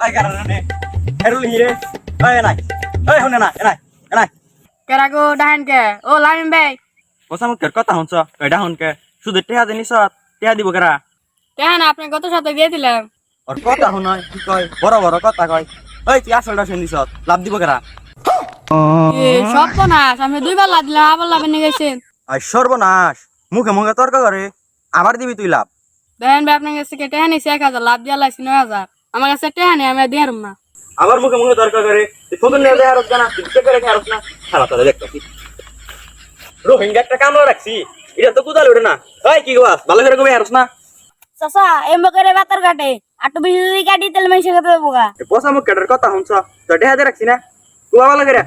Ay karane. Herul hire. Ay enai. Ay hone na, enai. Enai. কেরাগো ডাহেন কে ও Lamine ভাই Posamu ker kota hunsa. Kaida hunke. Sude teha deni sat. Teha dibo kera. কেন আপনি গত সপ্তাহে দিয়ে দিলাম Or kota hunoi. Ki koi. Boro kota koi. Oy ti asolda shendi sat. Lab dibo kera. সব তো না আমি দুইবার লাভ দিলাম আবার লাভে নিয়ে গেছেন Ay সর্বনাশ মুখে মুখে তর্ক করে আবার দিবি তুই লাভ দেখেন ভাই আপনার কাছে টেহা নিছি 1000 লাভ দিয়া লাইছি 9000 আমার কাছে টেহা নেই আমি দিয়ে না আবার মুখে মুখে তর্ক করে তুই ফোন নিয়ে দেয় আর জানা তুই চেক করে খারাপ না খারাপ তাহলে দেখতেছি রোহিঙ্গা একটা কামড় রাখছি এটা তো কুদাল উঠে না ওই কি গাছ ভালো করে কবে হারস না চাচা এমব করে বাতর কাটে আটু বিজলি কাটি তেল মেশে খেতে দেবোগা পোষা মুখ কাটার কথা শুনছ তো ঢেহাতে রাখছি না তুই ভালো করে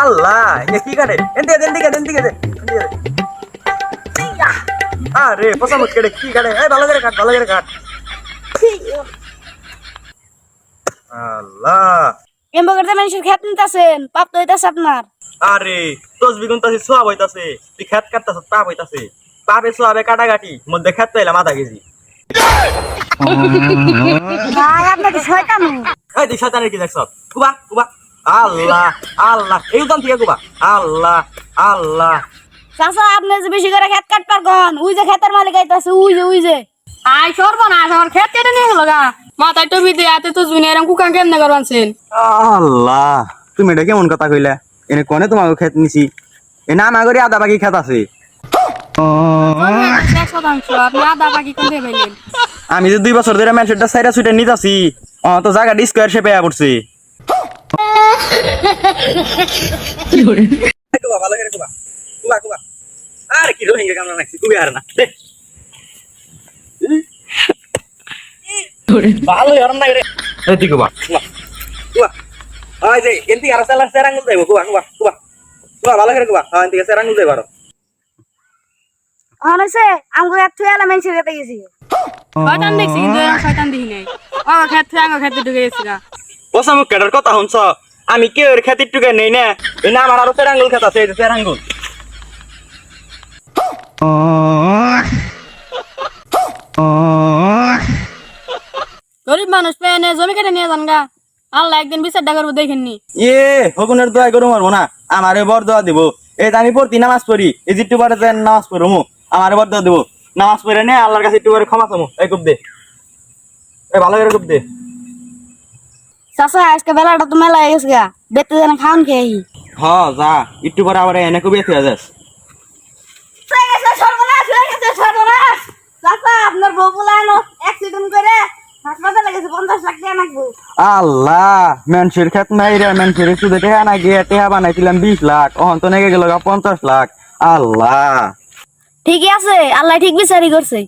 আল্লাহ এ কি কাটে এদিকে আরে পোষা মুখ কাটে কি কাটে এই ভালো করে কাট আল্লাহ এমব করতে মানুষের খেত নিতেছেন পাপ তো হইতাছে আপনার আরে তসবি গুনতাছি সোয়াব হইতাছে তুই খেত কাটতাছ পাপ হইতাছে পাপে সোয়াবে কাটাকাটি মধ্যে খেত পাইলাম আধা কেজি ভাই আপনার কি শয়তান এই তুই শয়তানের কি দেখছ কুবা আল্লাহ এই উদান থেকে কুবা আল্লাহ চাচা আপনি যে বেশি করে খেত কাটপার গন ওই যে খেতের মালিক আইতাছে ওই যে আই সর্বনাশ আমার খেত কেটে নিয়ে গেল গা মাথায় টবি দিয়ে হাতে তো জুনি এরকম কুকান কেমনে করবানছেন আল্লাহ তুমি এটা কেমন কথা কইলা এনে কোনে তোমাকে খেত নিছি এ না না করে আধা বাকি খেত আছে আপনি আধা বাকি কোন দিয়ে পাইলেন আমি যে 2 বছর ধরে ম্যানশেটটা সাইরা সুইটা নিতাছি তো জায়গা স্কয়ার শেপে পড়ছে কুবা ভালো করে কুবা আরে কি রোহিঙ্গা কামনা নাকি কুবি আর না ভালো আর না রে এই তুই কুবা ওই যে এন্তি আর সেরাঙ্গুল যাইবো কুবা ভালো করে কুবা এন্তি সেরাঙ্গুল যাইবো আর অনসে আমগো এত এলা মেনছে গেতে গেছি শয়তান দেখছি কিন্তু এরকম শয়তান দেখি নাই ও খেত থেকে আঙ্গ খেতে ঢুকে গেছি গা বসা মুখ কাটার কথা শুনছ আমি কে ওর খেতির টুকে নেই না এই না আমার আরো সেরাঙ্গুল খেত আছে এই যে সেরাঙ্গুল গরিব মানুষ পেয়ে জমি কেটে নিয়ে যান গা আল্লাহ একদিন বিচারটা করবো দেখেননি হগুনের দোয়া করো মারবো না আমারে বর দোয়া দিব এই আমি প্রতি নামাজ পড়ি এই যে টুবারে নামাজ পড়বো আমারে বর দোয়া দিব নামাজ পড়ে নে আল্লাহর কাছে টুবারে ক্ষমা চামো এই কুপ দে এই ভালো করে কুপ দে চাচা আজকে বেলাটা তো মেলা হয়ে গেছে গা বেতে যেন খাওন খেয়ে যা একটু পরে আবার এনে কবি এসে যাস আপনার বউ বলানো অ্যাক্সিডেন্ট করে হাসপাতালে গেছে 50 লাখ টাকা লাগবে আল্লাহ মানুষের খেত নাই রে মানুষের শুধু টেহা না গিয়ে টেহা বানাইছিলাম 20 লাখ অহন তো নেগে গেল 50 লাখ আল্লাহ ঠিকই আছে আল্লাহ ঠিক বিচারই করছে